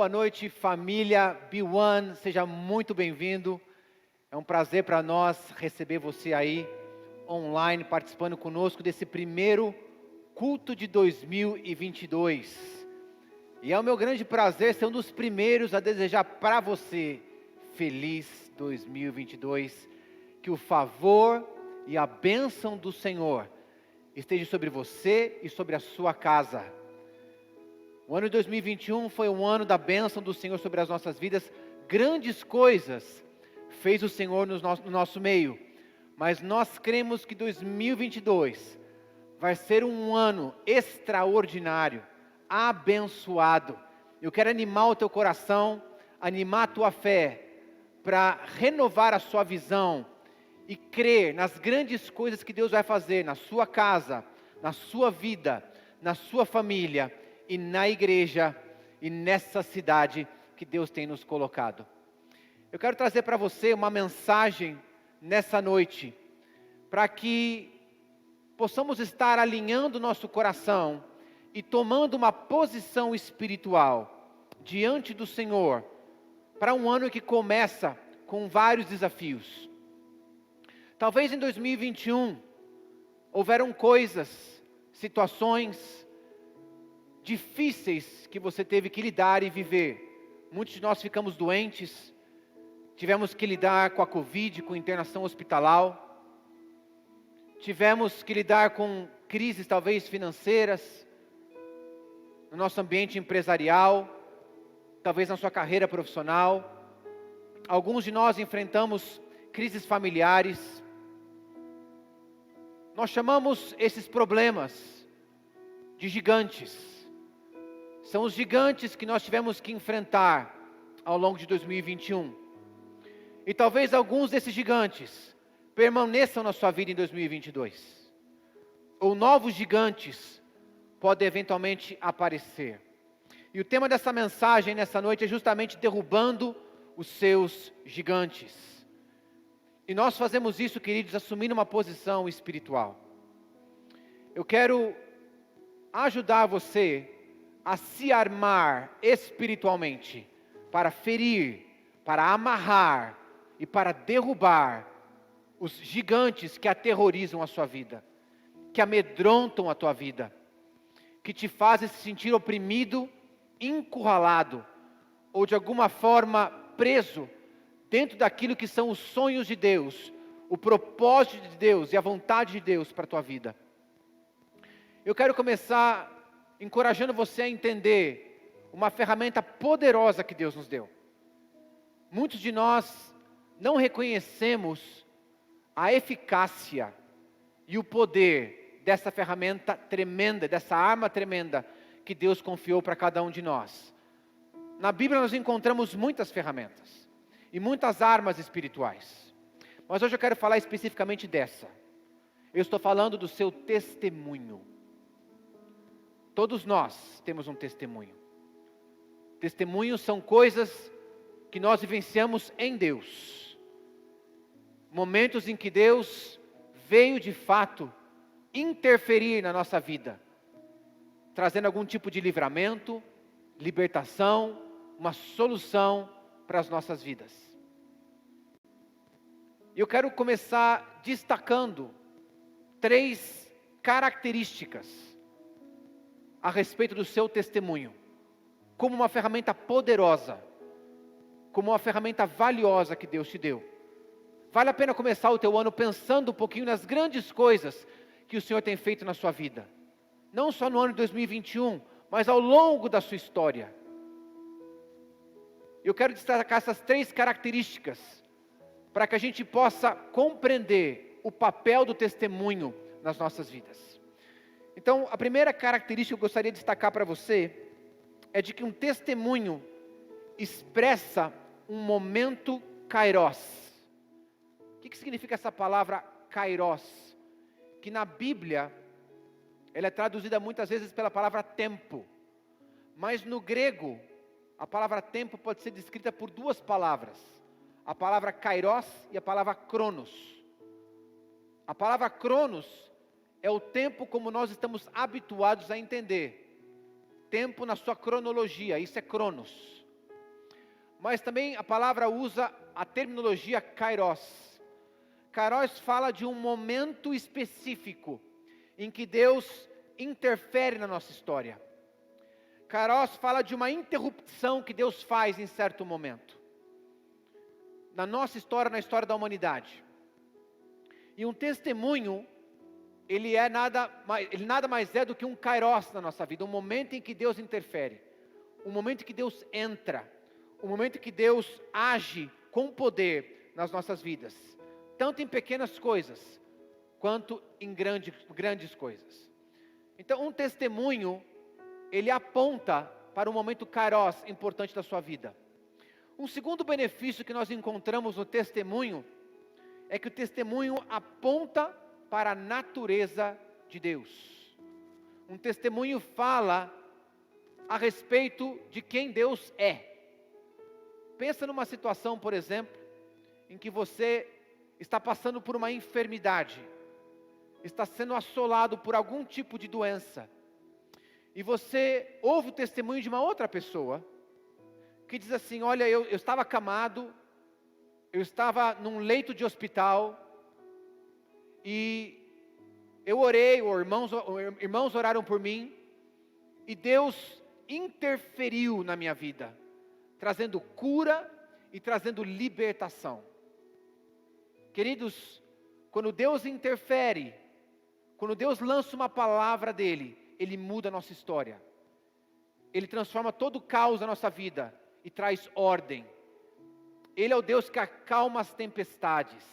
boa noite, família B1, seja muito bem-vindo. É um prazer para nós receber você aí online, participando conosco desse primeiro culto de 2022. E é o meu grande prazer ser um dos primeiros a desejar para você feliz 2022. Que o favor e a bênção do Senhor esteja sobre você e sobre a sua casa. O ano de 2021 foi um ano da bênção do Senhor sobre as nossas vidas. Grandes coisas fez o Senhor no nosso meio. Mas nós cremos que 2022 vai ser um ano extraordinário, abençoado. Eu quero animar o teu coração, animar a tua fé, para renovar a sua visão e crer nas grandes coisas que Deus vai fazer na sua casa, na sua vida, na sua família e na igreja e nessa cidade que Deus tem nos colocado. Eu quero trazer para você uma mensagem nessa noite, para que possamos estar alinhando nosso coração e tomando uma posição espiritual diante do Senhor, para um ano que começa com vários desafios. Talvez em 2021 houveram coisas, situações difíceis que você teve que lidar e viver. Muitos de nós ficamos doentes, tivemos que lidar com a Covid, com internação hospitalar, tivemos que lidar com crises talvez financeiras, no nosso ambiente empresarial, talvez na sua carreira profissional. Alguns de nós enfrentamos crises familiares. Nós chamamos esses problemas de gigantes. São os gigantes que nós tivemos que enfrentar ao longo de 2021. E talvez alguns desses gigantes permaneçam na sua vida em 2022. Ou novos gigantes podem eventualmente aparecer. E o tema dessa mensagem nessa noite é justamente derrubando os seus gigantes. E nós fazemos isso, queridos, assumindo uma posição espiritual. Eu quero ajudar você a se armar espiritualmente para ferir, para amarrar e para derrubar os gigantes que aterrorizam a sua vida, que amedrontam a tua vida, que te fazem se sentir oprimido, encurralado ou de alguma forma preso dentro daquilo que são os sonhos de Deus, o propósito de Deus e a vontade de Deus para a tua vida. Eu quero começar encorajando você a entender uma ferramenta poderosa que Deus nos deu. Muitos de nós não reconhecemos a eficácia e o poder dessa ferramenta tremenda, dessa arma tremenda que Deus confiou para cada um de nós. Na Bíblia nós encontramos muitas ferramentas e muitas armas espirituais. Mas hoje eu quero falar especificamente dessa. Eu estou falando do seu testemunho. Todos nós temos um testemunho. Testemunhos são coisas que nós vivenciamos em Deus. Momentos em que Deus veio de fato interferir na nossa vida, trazendo algum tipo de livramento, libertação, uma solução para as nossas vidas. Eu quero começar destacando 3 características a respeito do seu testemunho, como uma ferramenta poderosa, como uma ferramenta valiosa que Deus te deu. Vale a pena começar o teu ano pensando um pouquinho nas grandes coisas que o Senhor tem feito na sua vida. Não só no ano de 2021, mas ao longo da sua história. Eu quero destacar essas 3 características, para que a gente possa compreender o papel do testemunho nas nossas vidas. Então, a primeira característica que eu gostaria de destacar para você, é de que um testemunho expressa um momento kairos. O que significa essa palavra kairos? Que na Bíblia, ela é traduzida muitas vezes pela palavra tempo. Mas no grego, a palavra tempo pode ser descrita por 2 palavras. A palavra kairos e a palavra cronos. A palavra cronos é o tempo como nós estamos habituados a entender. Tempo na sua cronologia, isso é cronos. mas também a palavra usa a terminologia kairos. Kairos fala de um momento específico em que Deus interfere na nossa história. Kairos fala de uma interrupção que Deus faz em certo momento, na nossa história, na história da humanidade. E um testemunho, ele nada mais é do que um kairos na nossa vida, um momento em que Deus interfere, um momento em que Deus entra, um momento em que Deus age com poder nas nossas vidas, tanto em pequenas coisas, quanto em grandes coisas. Então, um testemunho, ele aponta para um momento kairos importante da sua vida. Um segundo benefício que nós encontramos no testemunho, é que o testemunho aponta para a natureza de Deus. Um testemunho fala a respeito de quem Deus é. Pensa numa situação, por exemplo, em que você está passando por uma enfermidade, está sendo assolado por algum tipo de doença, e você ouve o testemunho de uma outra pessoa, que diz assim: olha, eu estava acamado, eu estava num leito de hospital, e eu orei, irmãos oraram por mim, e Deus interferiu na minha vida, trazendo cura e trazendo libertação. Queridos, quando Deus interfere, quando Deus lança uma palavra dele, Ele muda a nossa história. Ele transforma todo o caos da nossa vida e traz ordem. Ele é o Deus que acalma as tempestades.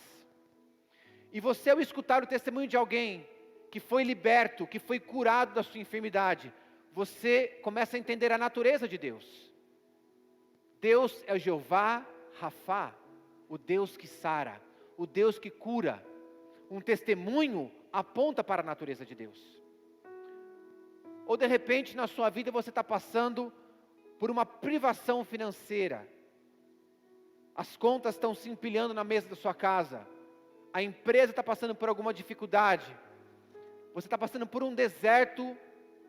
E você, ao escutar o testemunho de alguém que foi liberto, que foi curado da sua enfermidade, você começa a entender a natureza de Deus. Deus é o Jeová Rafá, o Deus que sara, o Deus que cura. Um testemunho aponta para a natureza de Deus. Ou de repente na sua vida você está passando por uma privação financeira. As contas estão se empilhando na mesa da sua casa. A empresa está passando por alguma dificuldade. Você está passando por um deserto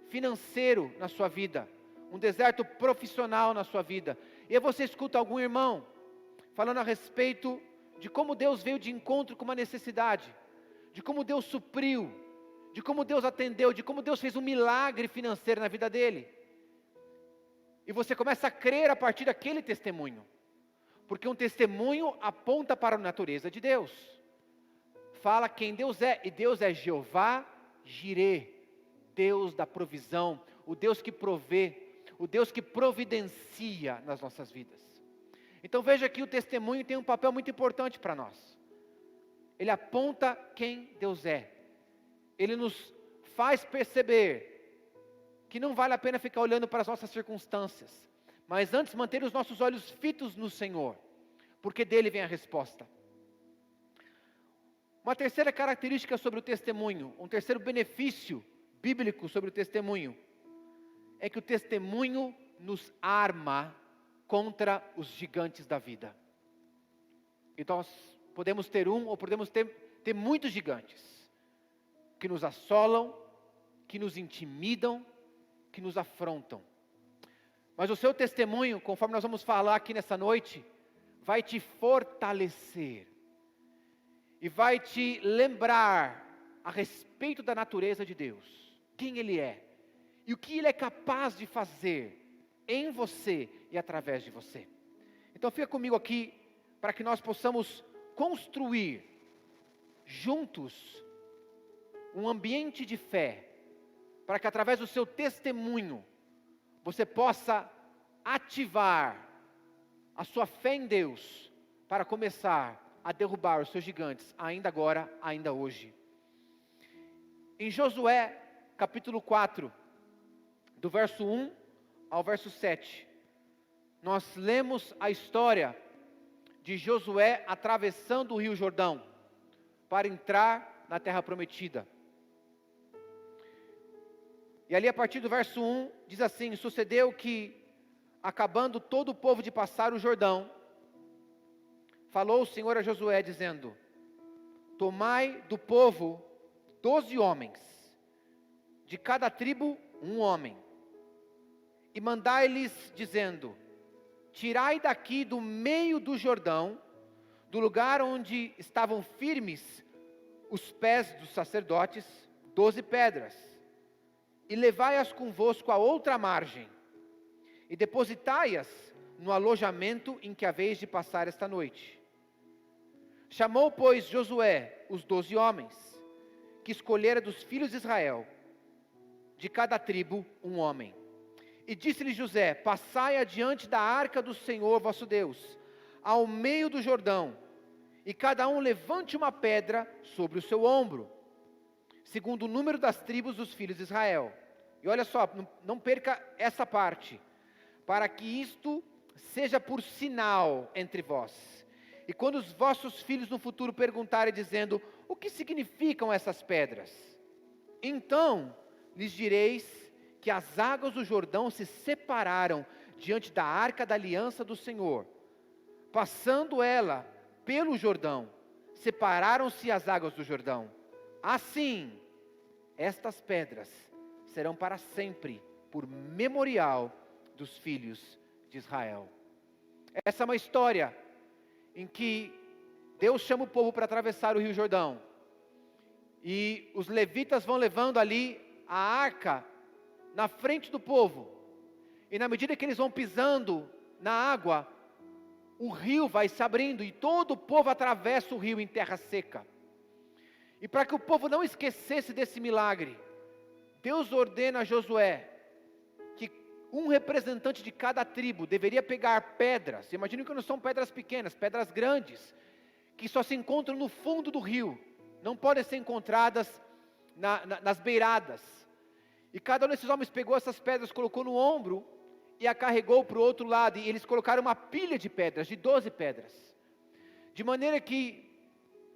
financeiro na sua vida, um deserto profissional na sua vida. E aí você escuta algum irmão falando a respeito de como Deus veio de encontro com uma necessidade, de como Deus supriu, de como Deus atendeu, de como Deus fez um milagre financeiro na vida dele. E você começa a crer a partir daquele testemunho, porque um testemunho aponta para a natureza de Deus, fala quem Deus é, e Deus é Jeová Jireh, Deus da provisão, o Deus que provê, o Deus que providencia nas nossas vidas. Então veja que o testemunho tem um papel muito importante para nós. Ele aponta quem Deus é. Ele nos faz perceber que não vale a pena ficar olhando para as nossas circunstâncias, mas antes manter os nossos olhos fitos no Senhor, porque dele vem a resposta. Uma terceira característica sobre o testemunho, um terceiro benefício bíblico sobre o testemunho, é que o testemunho nos arma contra os gigantes da vida. Então nós podemos ter um, ou podemos ter muitos gigantes, que nos assolam, que nos intimidam, que nos afrontam. Mas o seu testemunho, conforme nós vamos falar aqui nessa noite, vai te fortalecer, e vai te lembrar a respeito da natureza de Deus, quem Ele é, e o que Ele é capaz de fazer em você e através de você. Então fica comigo aqui, para que nós possamos construir juntos um ambiente de fé, para que através do seu testemunho, você possa ativar a sua fé em Deus, para começar a derrubar os seus gigantes, ainda agora, ainda hoje. Em Josué, capítulo 4, do verso 1 ao verso 7, nós lemos a história de Josué atravessando o rio Jordão, para entrar na terra prometida. E ali a partir do verso 1, diz assim: sucedeu que, acabando todo o povo de passar o Jordão, falou o Senhor a Josué dizendo: tomai do povo 12 homens, de cada tribo um homem, e mandai-lhes dizendo: tirai daqui do meio do Jordão, do lugar onde estavam firmes os pés dos sacerdotes, 12 pedras, e levai-as convosco à outra margem, e depositai-as no alojamento em que haveis de passar esta noite. Chamou, pois, Josué os 12 homens, que escolhera dos filhos de Israel, de cada tribo um homem. E disse-lhe José: passai adiante da arca do Senhor vosso Deus, ao meio do Jordão, e cada um levante uma pedra sobre o seu ombro, segundo o número das tribos dos filhos de Israel. E olha só, não perca essa parte, para que isto seja por sinal entre vós. E quando os vossos filhos no futuro perguntarem, dizendo: o que significam essas pedras? Então lhes direis que as águas do Jordão se separaram diante da arca da aliança do Senhor. Passando ela pelo Jordão, separaram-se as águas do Jordão. Assim, estas pedras serão para sempre por memorial dos filhos de Israel. Essa é uma história em que Deus chama o povo para atravessar o Rio Jordão. E os levitas vão levando ali a arca na frente do povo. E na medida que eles vão pisando na água, o rio vai se abrindo e todo o povo atravessa o rio em terra seca. E para que o povo não esquecesse desse milagre, Deus ordena a Josué que um representante de cada tribo deveria pegar pedras. Imagina que não são pedras pequenas, pedras grandes, que só se encontram no fundo do rio, não podem ser encontradas nas beiradas. E cada um desses homens pegou essas pedras, colocou no ombro e a carregou para o outro lado, e eles colocaram uma pilha de pedras, de 12 pedras, de maneira que,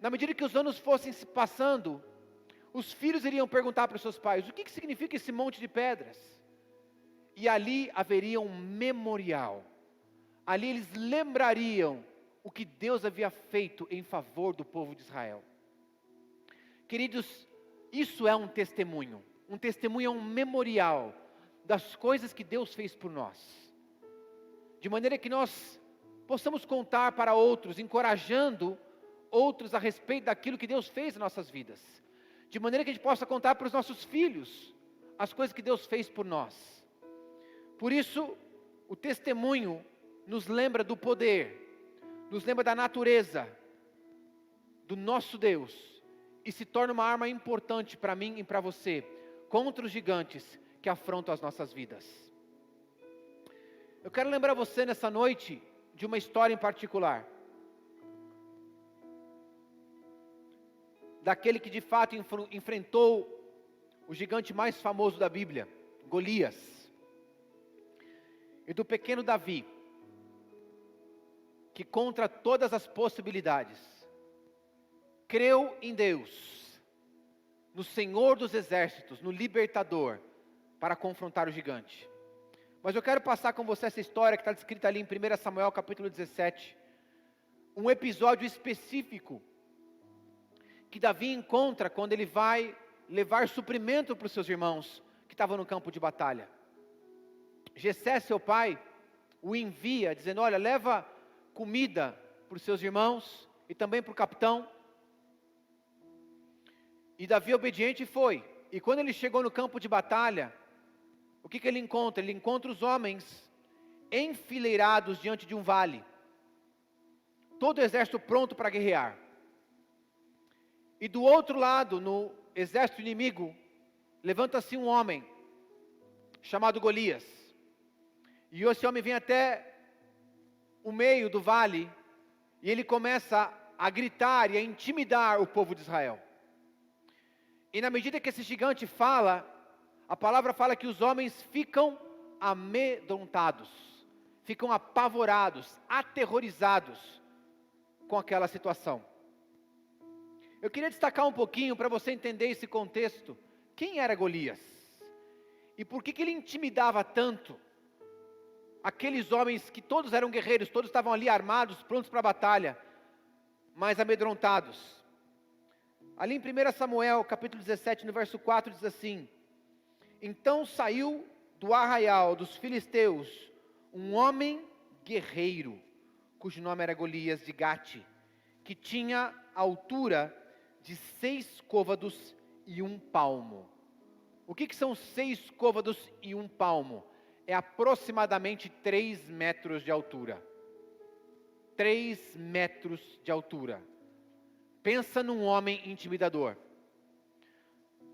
na medida que os anos fossem se passando, os filhos iriam perguntar para os seus pais: o que significa esse monte de pedras? E ali haveria um memorial, ali eles lembrariam o que Deus havia feito em favor do povo de Israel. Queridos, isso é um testemunho é um memorial das coisas que Deus fez por nós, de maneira que nós possamos contar para outros, encorajando outros a respeito daquilo que Deus fez em nossas vidas, de maneira que a gente possa contar para os nossos filhos as coisas que Deus fez por nós. Por isso, o testemunho nos lembra do poder, nos lembra da natureza do nosso Deus, e se torna uma arma importante para mim e para você, contra os gigantes que afrontam as nossas vidas. Eu quero lembrar você nessa noite de uma história em particular, daquele que de fato enfrentou o gigante mais famoso da Bíblia, Golias, e do pequeno Davi, que contra todas as possibilidades, creu em Deus, no Senhor dos Exércitos, no Libertador, para confrontar o gigante. Mas eu quero passar com você essa história que está descrita ali em 1 Samuel capítulo 17, um episódio específico, que Davi encontra quando ele vai levar suprimento para os seus irmãos, que estavam no campo de batalha. Jessé, seu pai, o envia, dizendo: olha, leva comida para os seus irmãos, e também para o capitão. E Davi obediente foi. E quando ele chegou no campo de batalha, o que ele encontra? Ele encontra os homens enfileirados diante de um vale, todo o exército pronto para guerrear. E do outro lado, no exército inimigo, levanta-se um homem chamado Golias. E esse homem vem até o meio do vale, e ele começa a gritar e a intimidar o povo de Israel. E na medida que esse gigante fala, a palavra fala que os homens ficam amedrontados, ficam apavorados, aterrorizados com aquela situação. Eu queria destacar um pouquinho para você entender esse contexto. Quem era Golias? E por que ele intimidava tanto aqueles homens que todos eram guerreiros, todos estavam ali armados, prontos para a batalha, mas amedrontados? Ali em 1 Samuel, capítulo 17, no verso 4, diz assim: então saiu do arraial dos filisteus um homem guerreiro, cujo nome era Golias de Gate, que tinha a altura de 6 côvados e 1 palmo. O que são 6 côvados e 1 palmo? É aproximadamente 3 metros de altura. 3 metros de altura. Pensa num homem intimidador.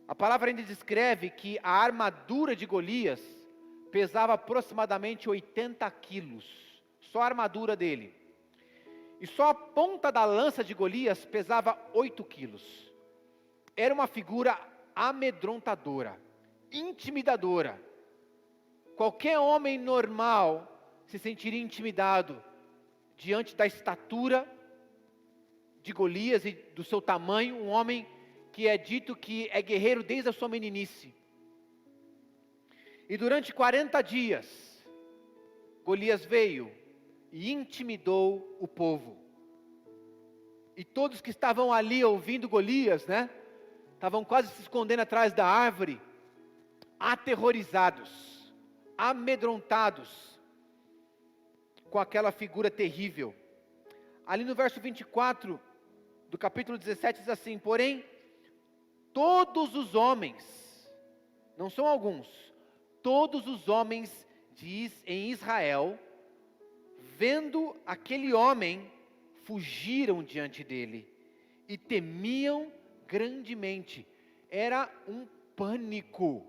A palavra ainda descreve que a armadura de Golias pesava aproximadamente 80 quilos. Só a armadura dele. E só a ponta da lança de Golias pesava 8 quilos. Era uma figura amedrontadora, intimidadora. Qualquer homem normal se sentiria intimidado diante da estatura de Golias e do seu tamanho, um homem que é dito que é guerreiro desde a sua meninice. E durante 40 dias, Golias veio e intimidou o povo. E todos que estavam ali ouvindo Golias, estavam quase se escondendo atrás da árvore, aterrorizados, amedrontados com aquela figura terrível. Ali no verso 24 do capítulo 17 diz assim: porém, todos os homens, não são alguns, todos os homens em Israel, vendo aquele homem, fugiram diante dele e temiam grandemente. Era um pânico.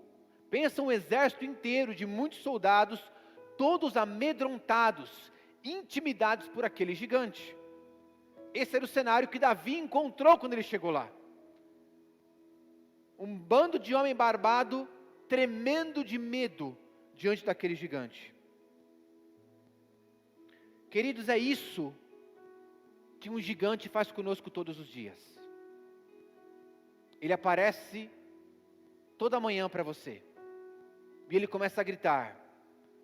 Pensa um exército inteiro de muitos soldados, todos amedrontados, intimidados por aquele gigante. Esse era o cenário que Davi encontrou quando ele chegou lá. Um bando de homem barbado, tremendo de medo diante daquele gigante. Queridos, é isso que um gigante faz conosco todos os dias. Ele aparece toda manhã para você. E ele começa a gritar.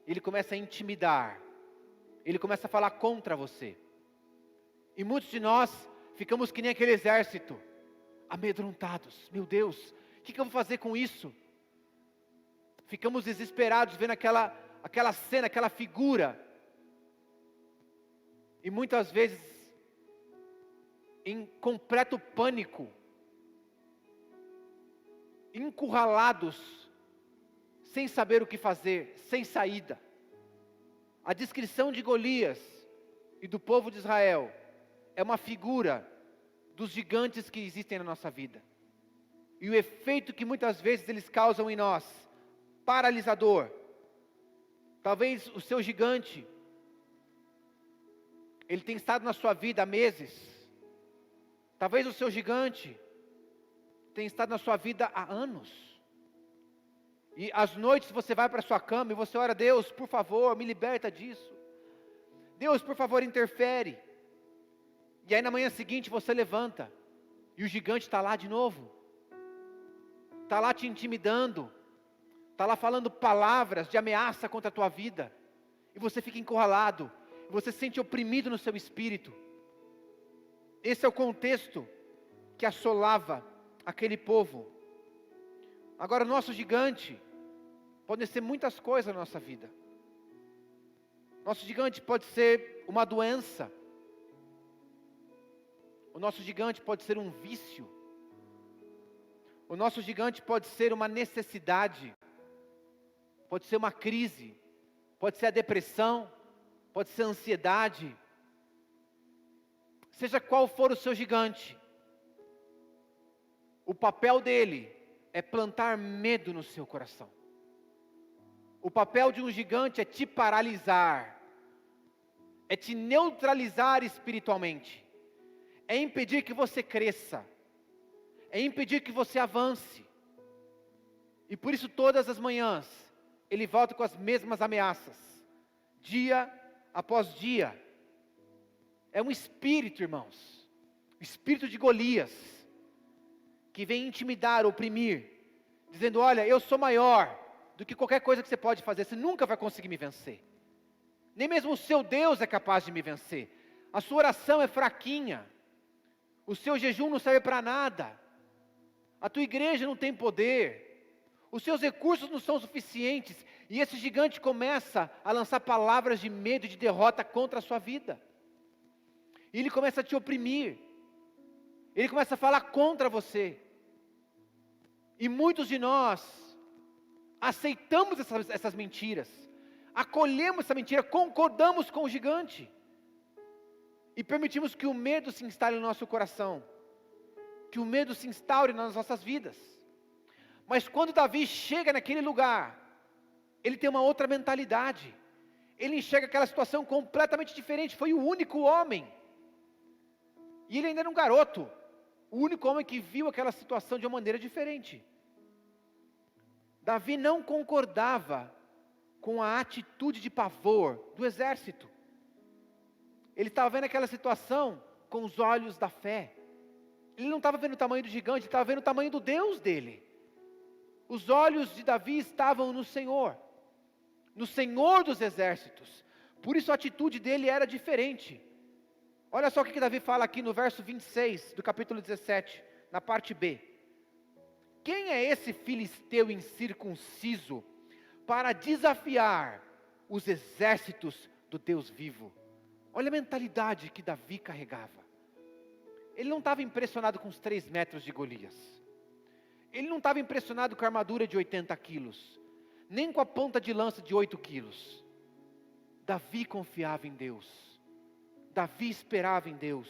Ele começa a intimidar. Ele começa a falar contra você. E muitos de nós ficamos que nem aquele exército, amedrontados. Meu Deus, o que eu vou fazer com isso? Ficamos desesperados vendo aquela cena, aquela figura. E muitas vezes, em completo pânico, encurralados, sem saber o que fazer, sem saída. A descrição de Golias e do povo de Israel é uma figura dos gigantes que existem na nossa vida. E o efeito que muitas vezes eles causam em nós, paralisador. Talvez o seu gigante, ele tem estado na sua vida há meses. Talvez o seu gigante tenha estado na sua vida há anos. E às noites você vai para a sua cama e você ora: Deus, por favor, me liberta disso. Deus, por favor, interfere. E aí na manhã seguinte você levanta e o gigante está lá de novo. Está lá te intimidando. Está lá falando palavras de ameaça contra a tua vida. E você fica encurralado. E você se sente oprimido no seu espírito. Esse é o contexto que assolava aquele povo. Agora, o nosso gigante pode ser muitas coisas na nossa vida. Nosso gigante pode ser uma doença. O nosso gigante pode ser um vício. O nosso gigante pode ser uma necessidade. Pode ser uma crise. Pode ser a depressão. Pode ser a ansiedade. Seja qual for o seu gigante, o papel dele é plantar medo no seu coração. O papel de um gigante é te paralisar, é te neutralizar espiritualmente, é impedir que você cresça, é impedir que você avance. E por isso todas as manhãs, ele volta com as mesmas ameaças, dia após dia. É um espírito, irmãos, espírito de Golias, que vem intimidar, oprimir, dizendo: olha, eu sou maior do que qualquer coisa que você pode fazer, você nunca vai conseguir me vencer. Nem mesmo o seu Deus é capaz de me vencer. A sua oração é fraquinha, o seu jejum não serve para nada, a tua igreja não tem poder, Os seus recursos não são suficientes. E esse gigante começa a lançar palavras de medo e de derrota contra a sua vida. E ele começa a te oprimir. Ele começa a falar contra você. E muitos de nós aceitamos essas mentiras. Acolhemos essa mentira, concordamos com o gigante. E permitimos que o medo se instale no nosso coração. Que o medo se instaure nas nossas vidas. Mas quando Davi chega naquele lugar, ele tem uma outra mentalidade. Ele enxerga aquela situação completamente diferente. Foi o único homem. E ele ainda era um garoto. O único homem que viu aquela situação de uma maneira diferente. Davi não concordava com a atitude de pavor do exército. Ele estava vendo aquela situação com os olhos da fé. Ele não estava vendo o tamanho do gigante, ele estava vendo o tamanho do Deus dele. Os olhos de Davi estavam no Senhor dos exércitos. Por isso a atitude dele era diferente. Olha só o que Davi fala aqui no verso 26 do capítulo 17, na parte B. Quem é esse filisteu incircunciso para desafiar os exércitos do Deus vivo? Olha a mentalidade que Davi carregava. Ele não estava impressionado com os 3 metros de Golias. Ele não estava impressionado com a armadura de 80 quilos. Nem com a ponta de lança de 8 quilos. Davi confiava em Deus. Davi esperava em Deus.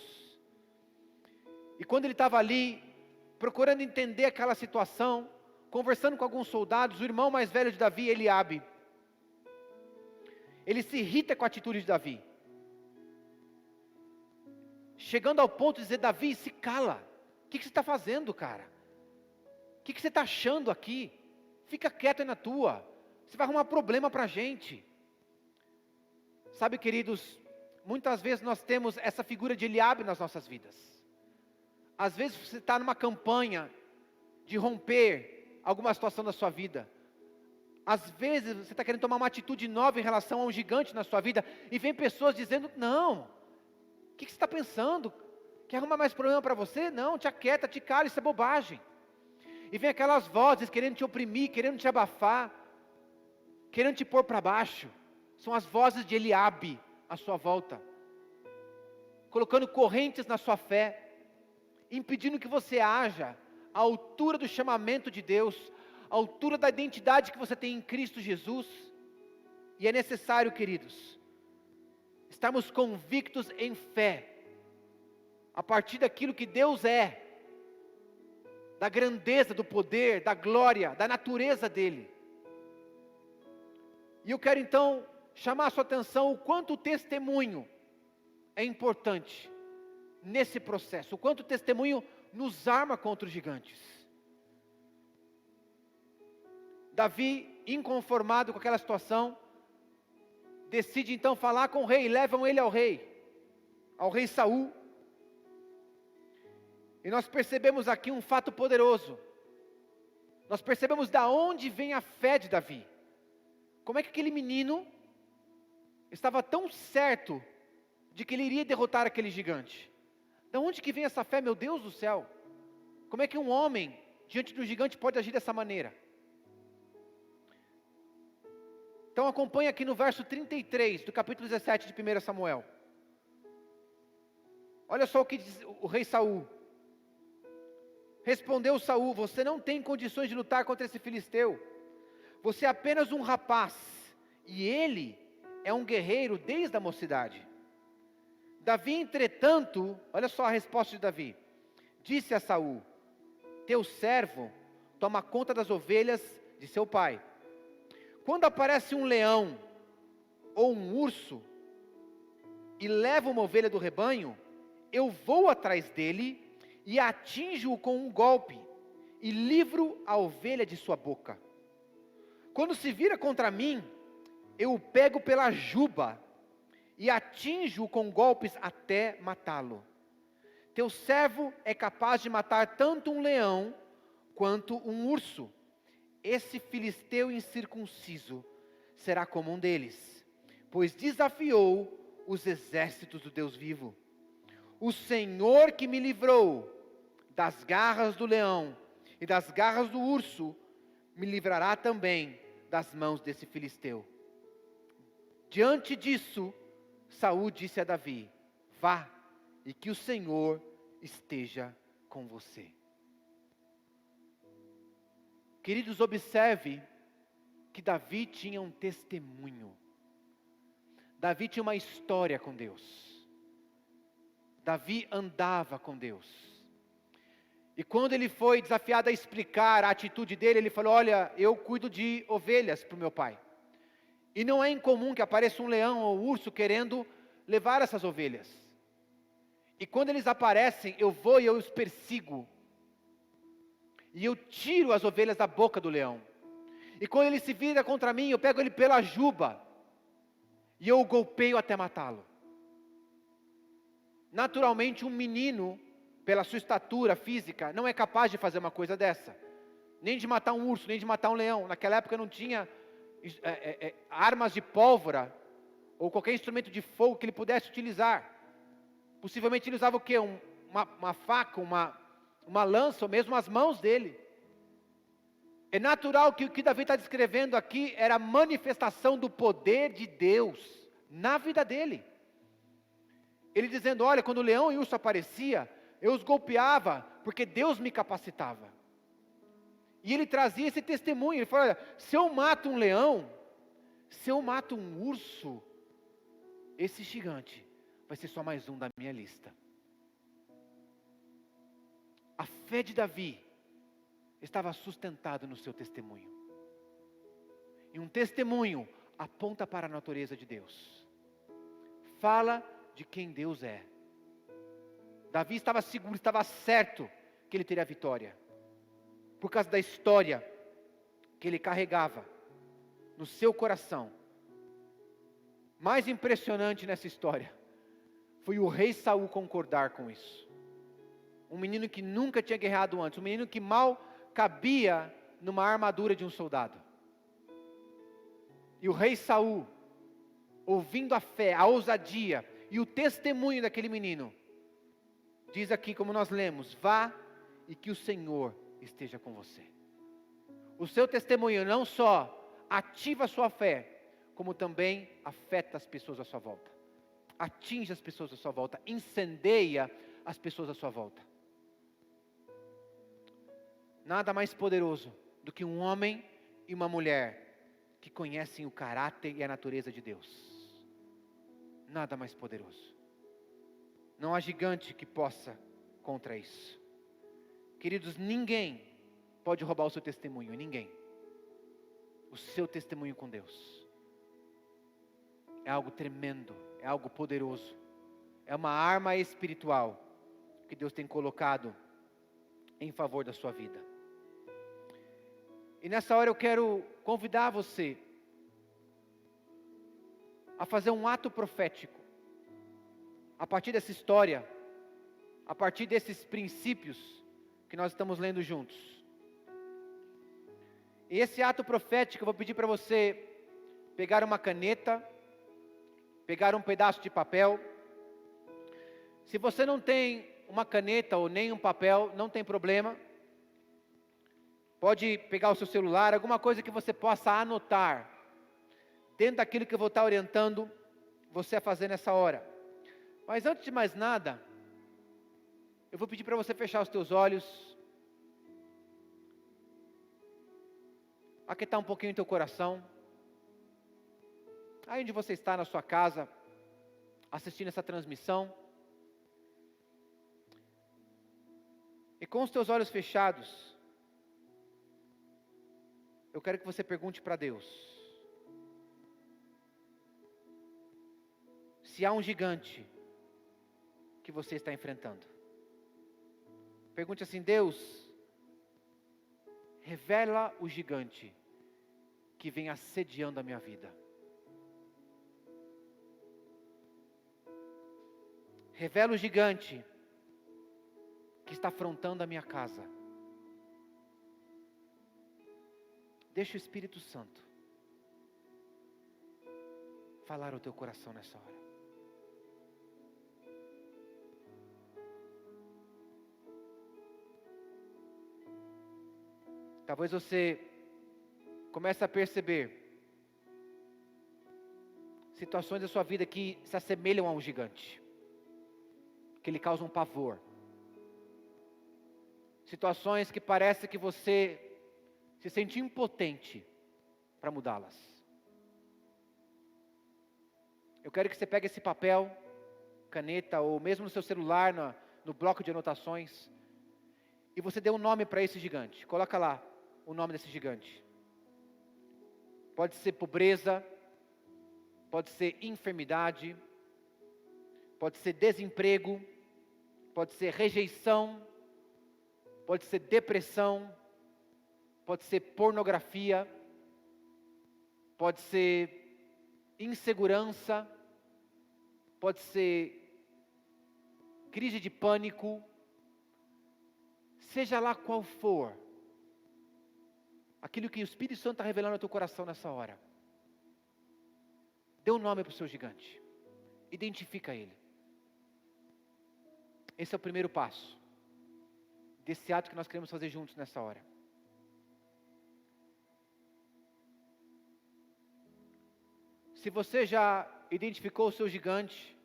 E quando ele estava ali, procurando entender aquela situação, conversando com alguns soldados, o irmão mais velho de Davi, Eliabe, ele se irrita com a atitude de Davi. Chegando ao ponto de dizer: Davi, se cala. O que você está fazendo, cara? O que você está achando aqui? Fica quieto aí na tua. Você vai arrumar problema para a gente. Sabe, queridos, muitas vezes nós temos essa figura de Eliabe nas nossas vidas. Às vezes você está numa campanha de romper alguma situação da sua vida. Às vezes você está querendo tomar uma atitude nova em relação a um gigante na sua vida. E vem pessoas dizendo: não, o que você está pensando? Quer arrumar mais problema para você? Não, te aquieta, te cala, isso é bobagem. E vem aquelas vozes querendo te oprimir, querendo te abafar, querendo te pôr para baixo. São as vozes de Eliabe à sua volta, colocando correntes na sua fé, impedindo que você haja à altura do chamamento de Deus, à altura da identidade que você tem em Cristo Jesus. E é necessário, queridos, estarmos convictos em fé, a partir daquilo que Deus é, da grandeza, do poder, da glória, da natureza dEle. E eu quero então chamar a sua atenção o quanto o testemunho é importante nesse processo, o quanto o testemunho nos arma contra os gigantes. Davi, inconformado com aquela situação, decide então falar com o rei, levam ele ao rei Saul. E nós percebemos aqui um fato poderoso. Nós percebemos da onde vem a fé de Davi. Como é que aquele menino estava tão certo de que ele iria derrotar aquele gigante? Da onde que vem essa fé, meu Deus do céu? Como é que um homem diante do gigante pode agir dessa maneira? Então acompanha aqui no verso 33 do capítulo 17 de 1 Samuel. Olha só o que diz o rei Saul. Respondeu Saul: você não tem condições de lutar contra esse filisteu. Você é apenas um rapaz, e ele é um guerreiro desde a mocidade. Davi, entretanto, olha só a resposta de Davi. Disse a Saul: teu servo toma conta das ovelhas de seu pai. Quando aparece um leão ou um urso e leva uma ovelha do rebanho, eu vou atrás dele e atinjo-o com um golpe e livro a ovelha de sua boca. Quando se vira contra mim, eu o pego pela juba e atinjo-o com golpes até matá-lo. Teu servo é capaz de matar tanto um leão quanto um urso. Esse filisteu incircunciso será como um deles, pois desafiou os exércitos do Deus vivo. O Senhor que me livrou das garras do leão e das garras do urso, me livrará também das mãos desse filisteu. Diante disso, Saul disse a Davi: vá, e que o Senhor esteja com você. Queridos, observe que Davi tinha um testemunho. Davi tinha uma história com Deus. Davi andava com Deus. E quando ele foi desafiado a explicar a atitude dele, ele falou: olha, eu cuido de ovelhas para o meu pai. E não é incomum que apareça um leão ou urso querendo levar essas ovelhas. E quando eles aparecem, eu vou e eu os persigo. E eu tiro as ovelhas da boca do leão. E quando ele se vira contra mim, eu pego ele pela juba. E eu o golpeio até matá-lo. Naturalmente, um menino, pela sua estatura física, não é capaz de fazer uma coisa dessa. Nem de matar um urso, nem de matar um leão. Naquela época não tinha armas de pólvora, ou qualquer instrumento de fogo que ele pudesse utilizar. Possivelmente ele usava o quê? Uma faca, uma lança, ou mesmo as mãos dele. É natural que o que Davi está descrevendo aqui era a manifestação do poder de Deus na vida dele. Ele dizendo: olha, quando o leão e o urso aparecia, eu os golpeava, porque Deus me capacitava. E ele trazia esse testemunho, ele falou: olha, se eu mato um leão, se eu mato um urso, esse gigante vai ser só mais um da minha lista. A fé de Davi estava sustentada no seu testemunho. E um testemunho aponta para a natureza de Deus. Fala de quem Deus é. Davi estava seguro, estava certo que ele teria a vitória. Por causa da história que ele carregava no seu coração. Mais impressionante nessa história foi o rei Saul concordar com isso. Um menino que nunca tinha guerreado antes, um menino que mal cabia numa armadura de um soldado. E o rei Saul, ouvindo a fé, a ousadia e o testemunho daquele menino, diz aqui como nós lemos: vá e que o Senhor esteja com você. O seu testemunho não só ativa a sua fé, como também afeta as pessoas à sua volta. Atinge as pessoas à sua volta, incendeia as pessoas à sua volta. Nada mais poderoso do que um homem e uma mulher que conhecem o caráter e a natureza de Deus. Nada mais poderoso. Não há gigante que possa contra isso. Queridos, ninguém pode roubar o seu testemunho, ninguém. O seu testemunho com Deus é algo tremendo, é algo poderoso. É uma arma espiritual que Deus tem colocado em favor da sua vida. E nessa hora eu quero convidar você a fazer um ato profético. A partir dessa história, a partir desses princípios que nós estamos lendo juntos. E esse ato profético eu vou pedir para você pegar uma caneta, pegar um pedaço de papel. Se você não tem uma caneta ou nem um papel, não tem problema. Pode pegar o seu celular, alguma coisa que você possa anotar, dentro daquilo que eu vou estar orientando você a fazer nessa hora. Mas antes de mais nada, eu vou pedir para você fechar os teus olhos, aquietar um pouquinho o teu coração, aí onde você está na sua casa, assistindo essa transmissão, e com os teus olhos fechados, eu quero que você pergunte para Deus, se há um gigante que você está enfrentando. Pergunte assim: Deus, revela o gigante que vem assediando a minha vida. Revela o gigante que está afrontando a minha casa. Deixa o Espírito Santo falar o teu coração nessa hora. Talvez você Começa a perceber situações da sua vida que se assemelham a um gigante, que lhe causam pavor. Situações que parece que você se sente impotente para mudá-las. Eu quero que você pegue esse papel, caneta, ou mesmo no seu celular, no bloco de anotações, e você dê um nome para esse gigante. Coloca lá o nome desse gigante. Pode ser pobreza, pode ser enfermidade, pode ser desemprego, pode ser rejeição, pode ser depressão, pode ser pornografia, pode ser insegurança, pode ser crise de pânico, seja lá qual for, aquilo que o Espírito Santo está revelando ao teu coração nessa hora. Dê um nome para o seu gigante. Identifica ele. Esse é o primeiro passo desse ato que nós queremos fazer juntos nessa hora. Se você já identificou o seu gigante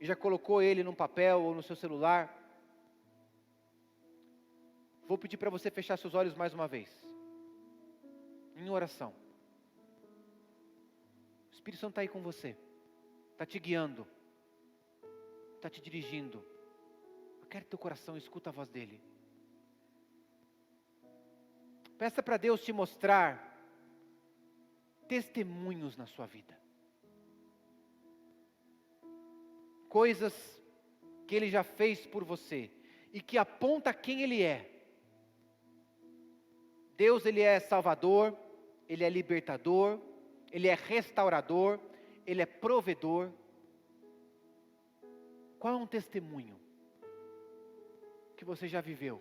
e já colocou ele num papel ou no seu celular, vou pedir para você fechar seus olhos mais uma vez, em oração. O Espírito Santo está aí com você, está te guiando, está te dirigindo. Aquele teu coração, escuta a voz dele. Peça para Deus te mostrar testemunhos na sua vida. Coisas que Ele já fez por você e que aponta quem Ele é. Deus, Ele é Salvador, Ele é libertador, Ele é restaurador, Ele é provedor. Qual é um testemunho que você já viveu,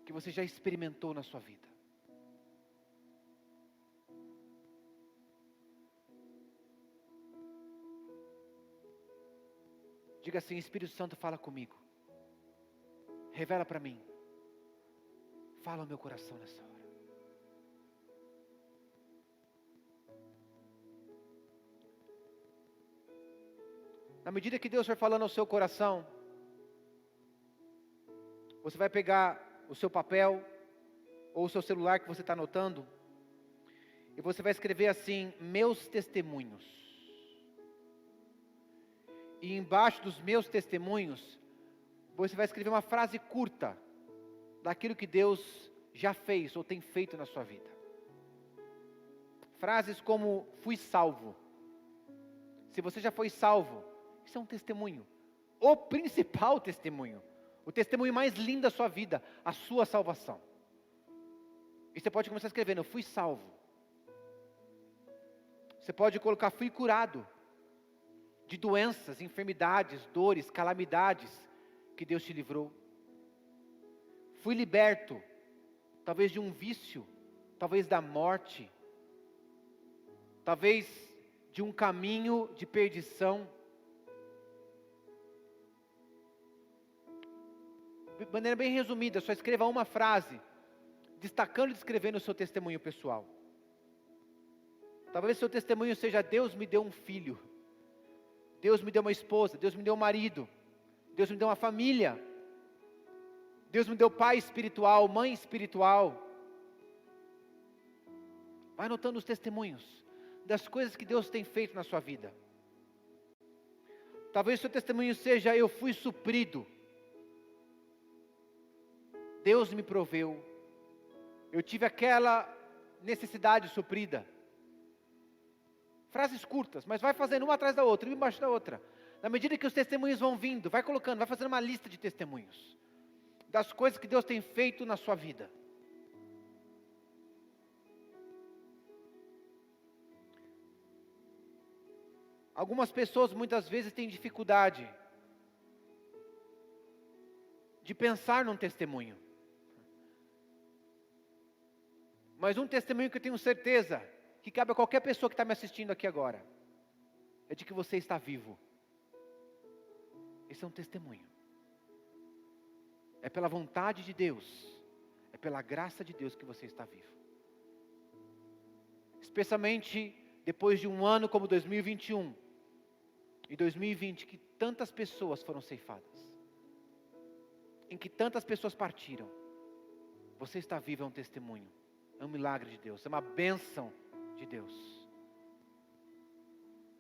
que você já experimentou na sua vida? Diga assim: Espírito Santo, fala comigo, revela para mim, fala ao meu coração nessa hora. Na medida que Deus for falando ao seu coração, você vai pegar o seu papel ou o seu celular que você está anotando e você vai escrever assim: meus testemunhos. E embaixo dos meus testemunhos, você vai escrever uma frase curta daquilo que Deus já fez ou tem feito na sua vida. Frases como: fui salvo. Se você já foi salvo, isso é um testemunho. O principal testemunho. O testemunho mais lindo da sua vida, a sua salvação. E você pode começar escrevendo: eu fui salvo. Você pode colocar: fui curado de doenças, enfermidades, dores, calamidades que Deus te livrou. Fui liberto, talvez de um vício, talvez da morte, talvez de um caminho de perdição. De maneira bem resumida, só escreva uma frase, destacando e descrevendo o seu testemunho pessoal. Talvez seu testemunho seja: Deus me deu um filho, Deus me deu uma esposa, Deus me deu um marido, Deus me deu uma família, Deus me deu pai espiritual, mãe espiritual. Vai anotando os testemunhos das coisas que Deus tem feito na sua vida. Talvez seu testemunho seja: eu fui suprido, Deus me proveu, eu tive aquela necessidade suprida. Frases curtas, mas vai fazendo uma atrás da outra, uma embaixo da outra. Na medida que os testemunhos vão vindo, vai colocando, vai fazendo uma lista de testemunhos das coisas que Deus tem feito na sua vida. Algumas pessoas muitas vezes têm dificuldade de pensar num testemunho. Mas um testemunho que eu tenho certeza que cabe a qualquer pessoa que está me assistindo aqui agora, é de que você está vivo. Esse é um testemunho. É pela vontade de Deus, é pela graça de Deus que você está vivo. especialmente depois de um ano como 2021 e 2020, que tantas pessoas foram ceifadas, em que tantas pessoas partiram. Você está vivo, é um testemunho, é um milagre de Deus, é uma bênção de Deus.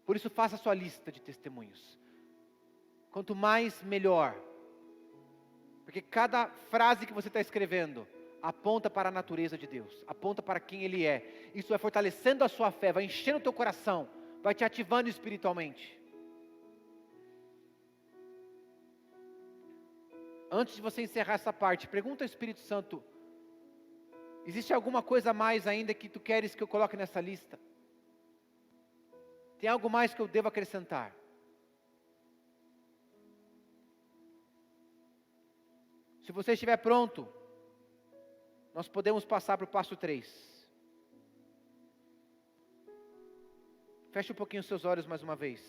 Por isso faça a sua lista de testemunhos. Quanto mais, melhor. Porque cada frase que você está escrevendo aponta para a natureza de Deus, aponta para quem Ele é. Isso vai fortalecendo a sua fé, vai enchendo o teu coração, vai te ativando espiritualmente. Antes de você encerrar essa parte, pergunta ao Espírito Santo: existe alguma coisa a mais ainda que tu queres que eu coloque nessa lista? Tem algo mais que eu devo acrescentar? Se você estiver pronto, nós podemos passar para o passo 3. Feche um pouquinho os seus olhos mais uma vez.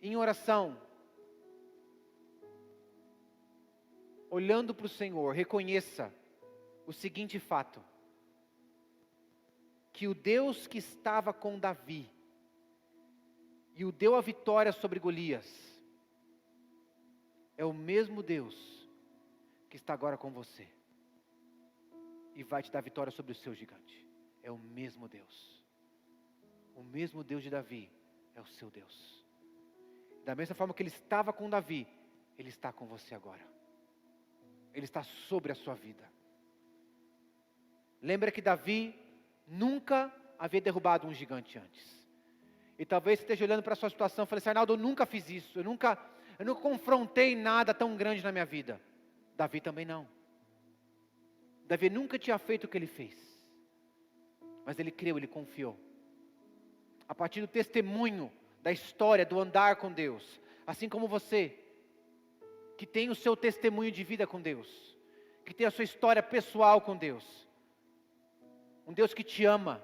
Em oração, olhando para o Senhor, reconheça o seguinte fato: que o Deus que estava com Davi e o deu a vitória sobre Golias, é o mesmo Deus que está agora com você e vai te dar vitória sobre o seu gigante. É o mesmo Deus. O mesmo Deus de Davi é o seu Deus. Da mesma forma que Ele estava com Davi, Ele está com você agora. Ele está sobre a sua vida. Lembra que Davi nunca havia derrubado um gigante antes. E talvez você esteja olhando para a sua situação e fale assim: Arnaldo, eu nunca fiz isso, eu nunca confrontei nada tão grande na minha vida. Davi também não. Davi nunca tinha feito o que ele fez, mas ele creu, ele confiou. A partir do testemunho, da história, do andar com Deus, assim como você, que tem o seu testemunho de vida com Deus, que tem a sua história pessoal com Deus, um Deus que te ama,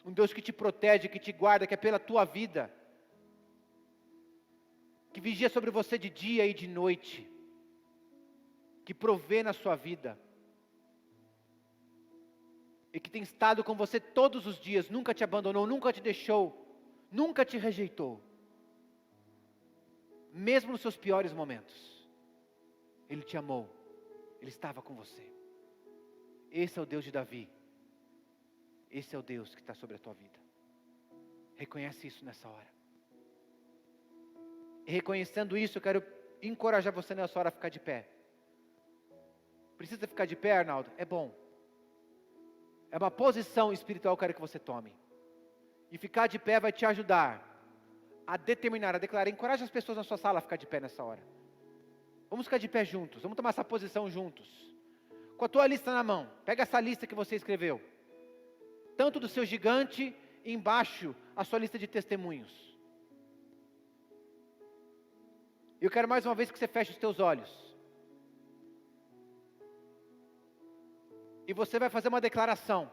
um Deus que te protege, que te guarda, que é pela tua vida, que vigia sobre você de dia e de noite, que provê na sua vida, e que tem estado com você todos os dias, nunca te abandonou, nunca te deixou, nunca te rejeitou, mesmo nos seus piores momentos, Ele te amou, Ele estava com você. Esse é o Deus de Davi, esse é o Deus que está sobre a tua vida. Reconhece isso nessa hora. E reconhecendo isso, eu quero encorajar você nessa hora a ficar de pé. Precisa ficar de pé, Arnaldo? É bom. É uma posição espiritual que eu quero que você tome. E ficar de pé vai te ajudar a determinar, a declarar. Encoraje as pessoas na sua sala a ficar de pé nessa hora. Vamos ficar de pé juntos, vamos tomar essa posição juntos. Com a tua lista na mão, pega essa lista que você escreveu. Tanto do seu gigante, e embaixo a sua lista de testemunhos. Eu quero mais uma vez que você feche os teus olhos. E você vai fazer uma declaração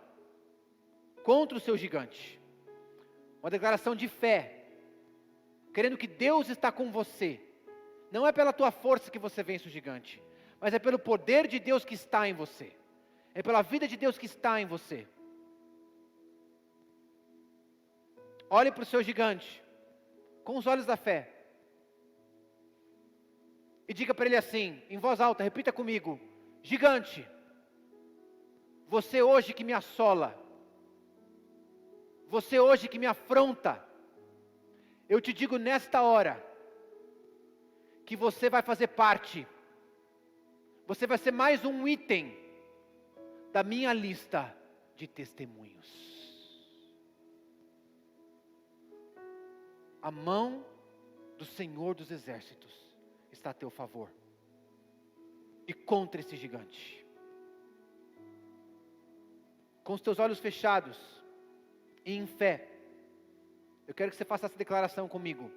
contra o seu gigante. Uma declaração de fé, querendo que Deus está com você. Não é pela tua força que você vence o gigante, mas é pelo poder de Deus que está em você. É pela vida de Deus que está em você. Olhe para o seu gigante, com os olhos da fé. E diga para ele assim, em voz alta, repita comigo: gigante, você hoje que me assola, você hoje que me afronta, eu te digo nesta hora, que você vai fazer parte, você vai ser mais um item da minha lista de testemunhos. A mão do Senhor dos Exércitos está a teu favor, e contra esse gigante. Com os teus olhos fechados, e em fé, eu quero que você faça essa declaração comigo.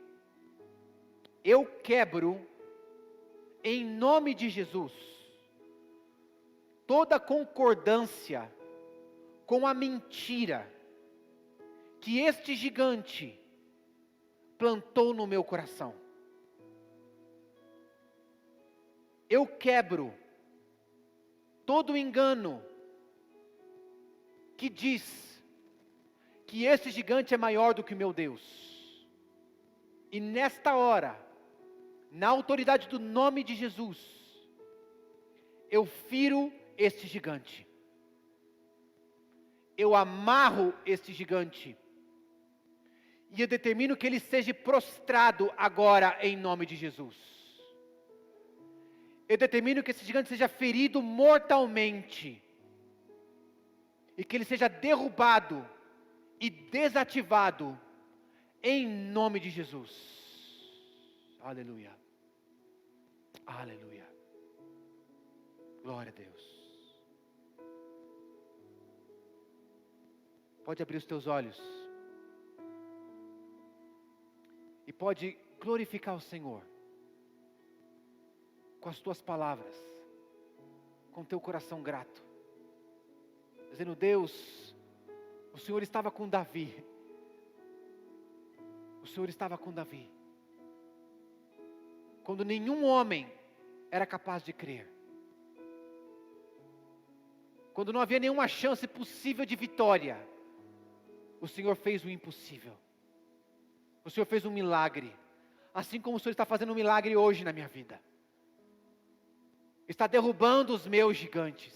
Eu quebro, em nome de Jesus, toda concordância com a mentira que este gigante plantou no meu coração. Eu quebro todo engano que diz que esse gigante é maior do que o meu Deus. E nesta hora, na autoridade do nome de Jesus, eu firo este gigante. Eu amarro este gigante. E eu determino que ele seja prostrado agora em nome de Jesus. Eu determino que esse gigante seja ferido mortalmente. E que ele seja derrubado e desativado em nome de Jesus. Aleluia. Aleluia. Glória a Deus. Pode abrir os teus olhos. E pode glorificar o Senhor. Com as tuas palavras. Com o teu coração grato. Dizendo, Deus, o Senhor estava com Davi. O Senhor estava com Davi. Quando nenhum homem era capaz de crer. Quando não havia nenhuma chance possível de vitória. O Senhor fez o impossível. O Senhor fez um milagre. Assim como o Senhor está fazendo um milagre hoje na minha vida. Está derrubando os meus gigantes.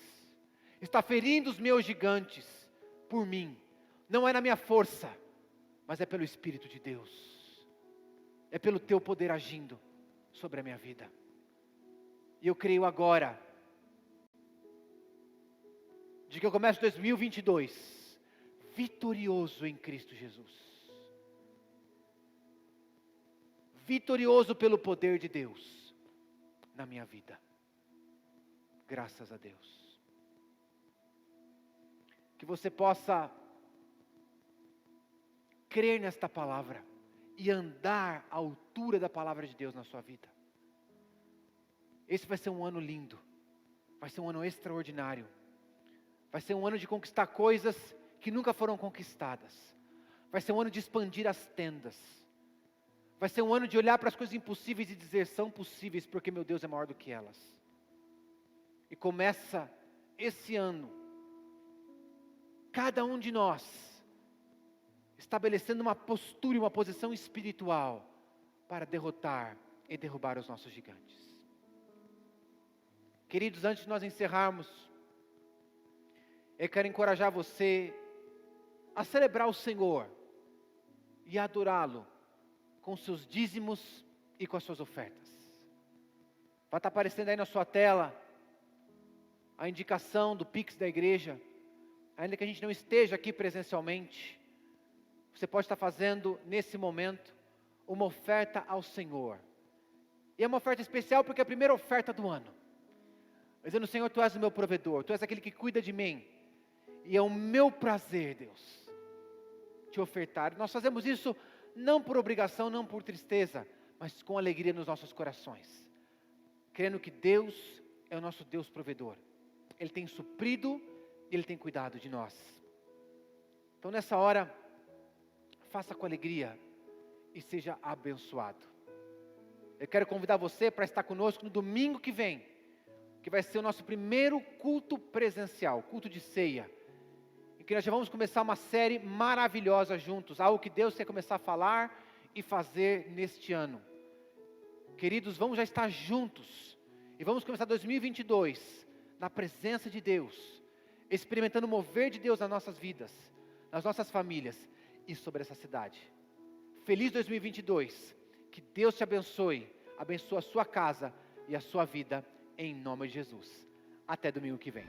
Está ferindo os meus gigantes por mim. Não é na minha força, mas é pelo Espírito de Deus. É pelo teu poder agindo sobre a minha vida. E eu creio agora, de que eu começo 2022, vitorioso em Cristo Jesus. Vitorioso pelo poder de Deus na minha vida. Graças a Deus. Que você possa crer nesta palavra e andar à altura da palavra de Deus na sua vida. Esse vai ser um ano lindo. Vai ser um ano extraordinário. Vai ser um ano de conquistar coisas que nunca foram conquistadas. Vai ser um ano de expandir as tendas. Vai ser um ano de olhar para as coisas impossíveis e dizer, são possíveis porque meu Deus é maior do que elas. E começa esse ano, cada um de nós, estabelecendo uma postura e uma posição espiritual para derrotar e derrubar os nossos gigantes. Queridos, antes de nós encerrarmos, eu quero encorajar você a celebrar o Senhor e adorá-lo com seus dízimos e com as suas ofertas. Vai estar aparecendo aí na sua tela a indicação do Pix da igreja. Ainda que a gente não esteja aqui presencialmente, você pode estar fazendo nesse momento uma oferta ao Senhor. E é uma oferta especial porque é a primeira oferta do ano. Dizendo, Senhor, Tu és o meu provedor, Tu és aquele que cuida de mim. E é o meu prazer, Deus, Te ofertar. Nós fazemos isso não por obrigação, não por tristeza, mas com alegria nos nossos corações. Crendo que Deus é o nosso Deus provedor. Ele tem suprido, Ele tem cuidado de nós. Então nessa hora, faça com alegria e seja abençoado. Eu quero convidar você para estar conosco no domingo que vem, que vai ser o nosso primeiro culto presencial, culto de ceia, em que nós já vamos começar uma série maravilhosa juntos, algo que Deus quer começar a falar e fazer neste ano. Queridos, vamos já estar juntos, e vamos começar 2022, na presença de Deus, experimentando o mover de Deus nas nossas vidas, nas nossas famílias e sobre essa cidade. Feliz 2022, que Deus te abençoe, abençoe a sua casa e a sua vida, em nome de Jesus. Até domingo que vem.